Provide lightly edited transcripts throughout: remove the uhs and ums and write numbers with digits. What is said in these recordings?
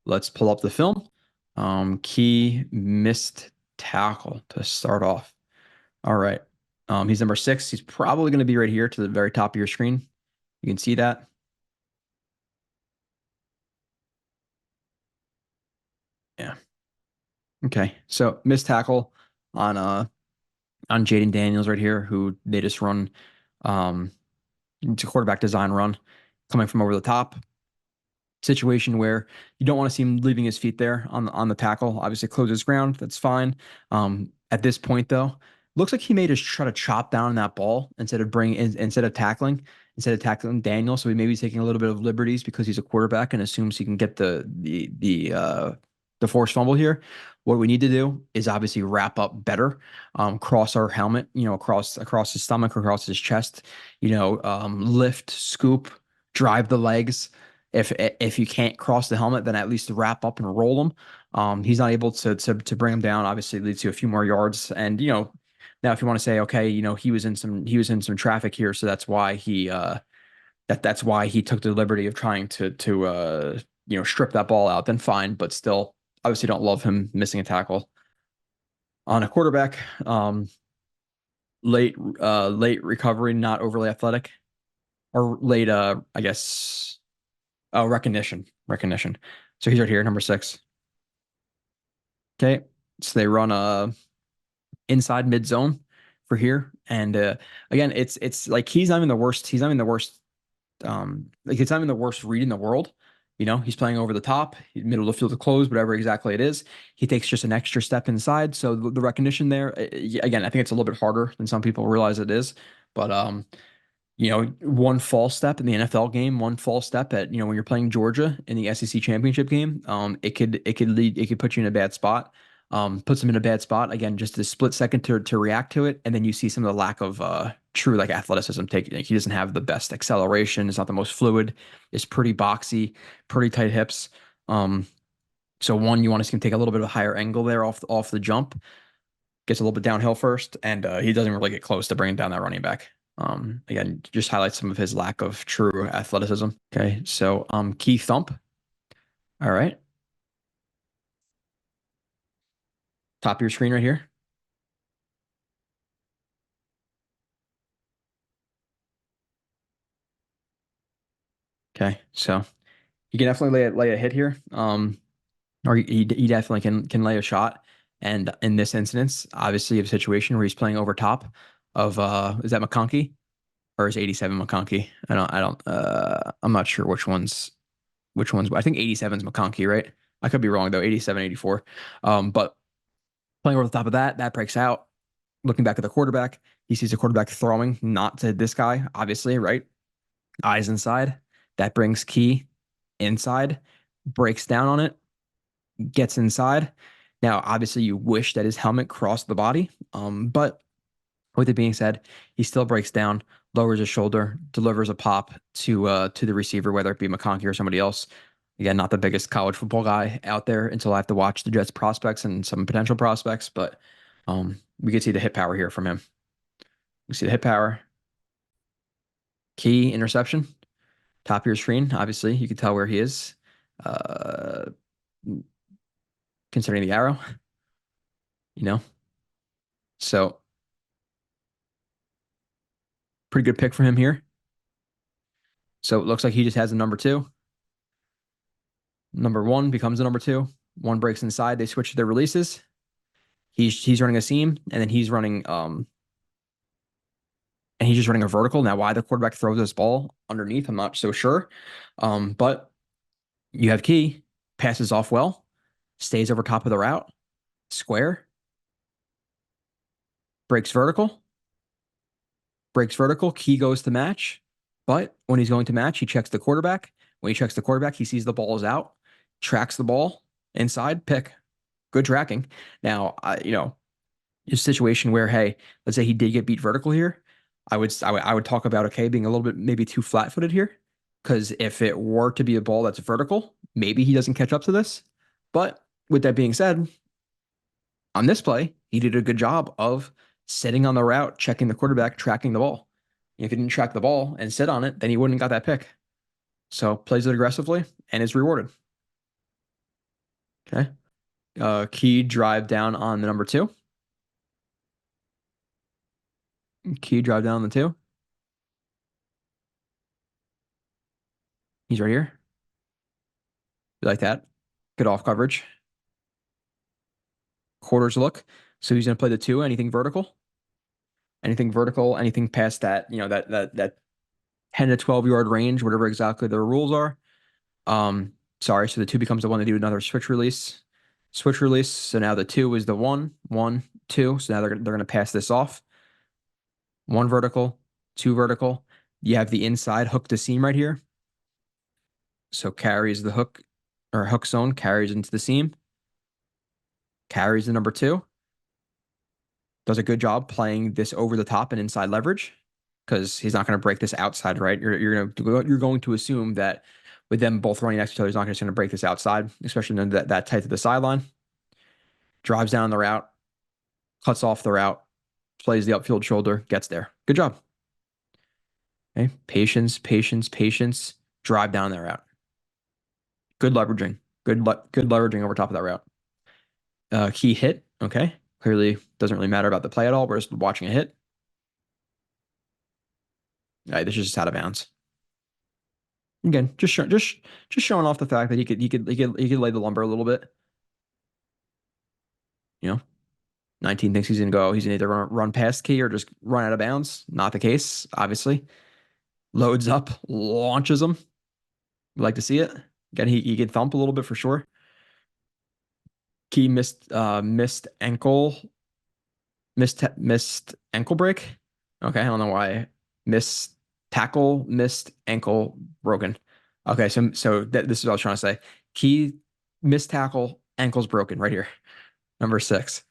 Let's pull up the film. Key missed tackle to start off. All right. He's number 6. He's probably going to be right here to the very top of your screen. You can see that. Yeah. Okay. So missed tackle on Jayden Daniels right here, who they just run it's a quarterback design run coming from over the top. Situation where you don't want to see him leaving his feet there on the tackle. Obviously, closes ground. That's fine. At this point, though, looks like he may just try to chop down that ball instead of tackling Daniel. So he may be taking a little bit of liberties because he's a quarterback and assumes he can get the forced fumble here. What we need to do is obviously wrap up better, cross our helmet, across his stomach, across his chest, lift, scoop, drive the legs. If you can't cross the helmet, then at least wrap up and roll him. He's not able to bring him down. Obviously, it leads to a few more yards. And now if you want to say, okay, he was in some traffic here, so that's why that's why he took the liberty of trying to strip that ball out. Then fine, but still, obviously, don't love him missing a tackle on a quarterback. Late recovery, not overly athletic, or late. I guess. Oh, recognition. So he's right here, number 6. Okay. So they run inside mid zone for here. And again, it's like he's not even the worst. He's not even the worst. Like it's not even the worst read in the world. He's playing over the top, middle of the field to close, whatever exactly it is. He takes just an extra step inside. So the recognition there, again, I think it's a little bit harder than some people realize it is. But one false step in the NFL game, one false step at, when you're playing Georgia in the SEC championship game, it could put you in a bad spot. Puts him in a bad spot again, just a split second to react to it. And then you see some of the lack of true like athleticism. He doesn't have the best acceleration. It's not the most fluid. It's pretty boxy, pretty tight hips. So one, you want to see him take a little bit of a higher angle there off the jump, gets a little bit downhill first, and he doesn't really get close to bringing down that running back. Again, just highlights some of his lack of true athleticism. Okay, so key thump. All right. Top of your screen right here. Okay, so he can definitely lay a hit here. Or he definitely can lay a shot. And in this instance, obviously, a situation where he's playing over top of is that McConkey or is 87 McConkey? I'm not sure which one's. I think 87 is McConkey, right? I could be wrong though. 87, 84. But playing over the top of that breaks out. Looking back at the quarterback, he sees the quarterback throwing not to this guy, obviously, right? Eyes inside. That brings Key inside, breaks down on it, gets inside. Now, obviously, you wish that his helmet crossed the body, but with it being said, he still breaks down, lowers his shoulder, delivers a pop to the receiver, whether it be McConkey or somebody else. Again, not the biggest college football guy out there until I have to watch the Jets prospects and some potential prospects, but we can see the hit power here from him. We see the hit power. Key interception. Top of your screen, obviously, you can tell where he is. Uh, Considering the arrow, you know. So pretty good pick for him here. So it looks like he just has a number 2. Number 1 becomes a number 2. One breaks inside. They switch their releases. He's running a seam, and then he's running and he's just running a vertical. Now, why the quarterback throws this ball underneath, I'm not so sure. But you have Key, passes off well, stays over top of the route, square, breaks vertical. Key goes to match. But when he's going to match, he checks the quarterback. When he checks the quarterback, he sees the ball is out, tracks the ball inside, pick. Good tracking. Now, a situation where, hey, let's say he did get beat vertical here. I would talk about, okay, being a little bit maybe too flat-footed here. Because if it were to be a ball that's vertical, maybe he doesn't catch up to this. But with that being said, on this play, he did a good job of sitting on the route, checking the quarterback, tracking the ball. If he didn't track the ball and sit on it, then he wouldn't have got that pick. So plays it aggressively and is rewarded. Okay. Key drive down on the number two. Key drive down on the two. He's right here. You like that? Good off coverage. Quarters look. So he's going to play the two. Anything vertical? Anything vertical? Anything past that? That 10 to 12 yard range, whatever exactly the rules are. Sorry. So the two becomes the one to do another switch release. Switch release. So now the two is the one, one, two. So now they're going to pass this off. One vertical, two vertical. You have the inside hook to seam right here. So carries the hook or hook zone, carries into the seam, carries the number two. Does a good job playing this over the top and inside leverage because he's not going to break this outside, right? You're going to assume that with them both running next to each other, he's not just going to break this outside, especially that tight to the sideline. Drives down the route, cuts off the route, plays the upfield shoulder, gets there. Good job. Okay. Patience, patience, patience. Drive down that route. Good leveraging. Good leveraging over top of that route. Key hit. Okay. Clearly doesn't really matter about the play at all. We're just watching a hit. All right, this is just out of bounds. Again, just showing off the fact that he could lay the lumber a little bit. You know, 19 thinks he's gonna either run past Key or just run out of bounds. Not the case, obviously. Loads up, launches him. We like to see it. Again, he could thump a little bit for sure. Key missed ankle break. Okay, I don't know why. Missed tackle, missed ankle, broken. Okay, so this is what I was trying to say. Key missed tackle, ankle's broken right here. Number 6.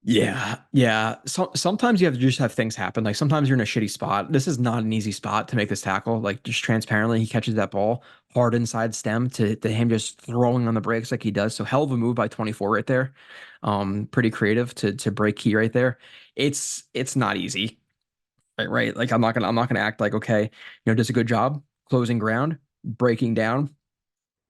Yeah, yeah. So sometimes you have to just have things happen. Like sometimes you're in a shitty spot. This is not an easy spot to make this tackle. Like just transparently, he catches that ball hard inside stem to him just throwing on the brakes like he does. So hell of a move by 24 right there. Pretty creative to break Key right there. It's not easy. Right. Like I'm not gonna act like okay, does a good job closing ground, breaking down.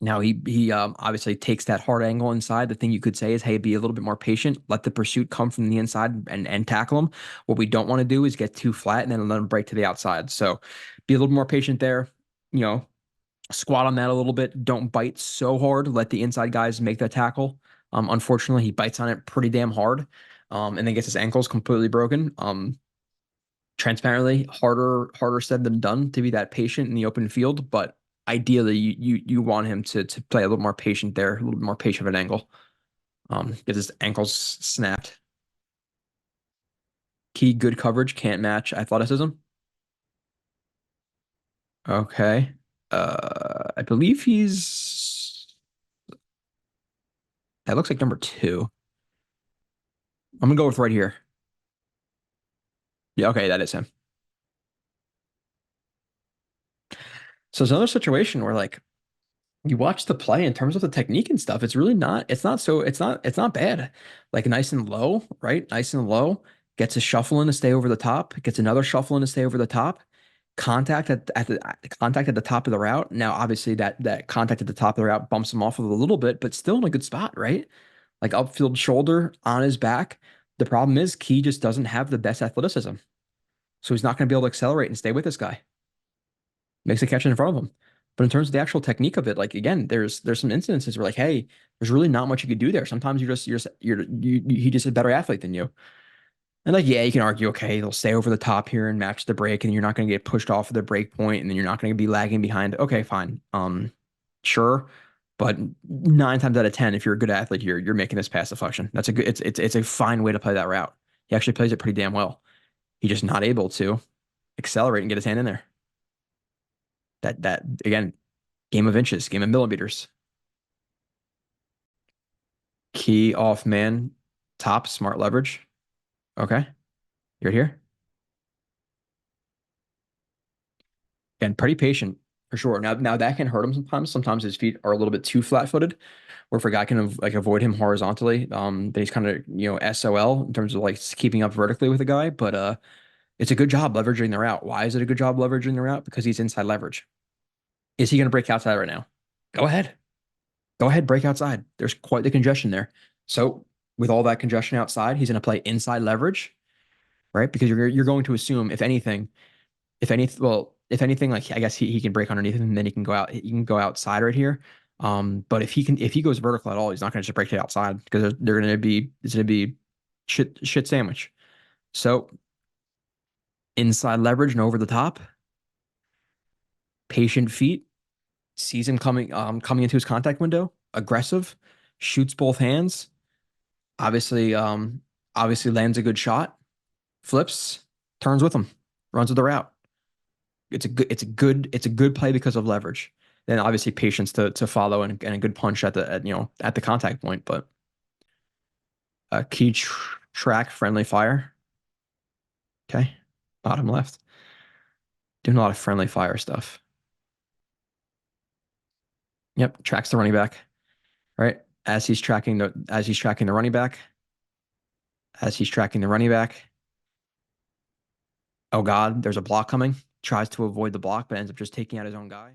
Now he obviously takes that hard angle inside. The thing you could say is, hey, be a little bit more patient. Let the pursuit come from the inside and tackle him. What we don't want to do is get too flat and then let him break to the outside. So be a little more patient there. You know, squat on that a little bit. Don't bite so hard. Let the inside guys make that tackle. Unfortunately, he bites on it pretty damn hard, and then gets his ankles completely broken. Transparently, harder said than done to be that patient in the open field, but ideally you want him to play a little more patient there, a little more patient of an angle. Get his ankles snapped. Key good coverage, can't match athleticism. Okay. I believe that looks like number 2. I'm gonna go with right here. Yeah, okay, that is him. So it's another situation where like you watch the play in terms of the technique and stuff, it's not bad. Like nice and low, right? Nice and low. Gets a shuffle in to stay over the top, gets another shuffle in to stay over the top. Contact at the top of the route. Now, obviously, that contact at the top of the route bumps him off of a little bit, but still in a good spot, right? Like upfield shoulder on his back. The problem is Key just doesn't have the best athleticism. So he's not going to be able to accelerate and stay with this guy. Makes a catch in front of him. But in terms of the actual technique of it, like again, there's some incidences where like, hey, there's really not much you could do there. Sometimes he's just a better athlete than you. And like, yeah, you can argue, okay, they'll stay over the top here and match the break, and you're not going to get pushed off of the break point, and then you're not going to be lagging behind. Okay, fine. Sure. But 9 times out of 10, if you're a good athlete, you're making this pass deflection. That's a good it's a fine way to play that route. He actually plays it pretty damn well. He's just not able to accelerate and get his hand in there. That again, game of inches, game of millimeters. Key off man, top, smart leverage. Okay. You're here. And pretty patient for sure. Now that can hurt him sometimes. Sometimes his feet are a little bit too flat-footed, or if a guy can like avoid him horizontally, then he's kind of SOL in terms of like keeping up vertically with a guy. But it's a good job leveraging the route. Why is it a good job leveraging the route? Because he's inside leverage. Is he going to break outside right now? Go ahead. Go ahead, break outside. There's quite the congestion there. So with all that congestion outside, he's going to play inside leverage, right? Because you're going to assume if anything, like I guess he can break underneath it and then he can go outside right here. But if he goes vertical at all, he's not going to just break it outside because they're going to be it's going to be shit sandwich. So inside leverage and over the top, patient feet, sees him coming into his contact window, aggressive, shoots both hands, obviously obviously lands a good shot, flips, turns with him, runs with the route. It's a good play because of leverage. Then obviously patience to follow and a good punch at the contact point. But a key track friendly fire. Okay, bottom left, doing a lot of friendly fire stuff. Yep, tracks the running back. Right as he's tracking the running back, as he's tracking the running back. Oh God, there's a block coming. Tries to avoid the block, but ends up just taking out his own guy.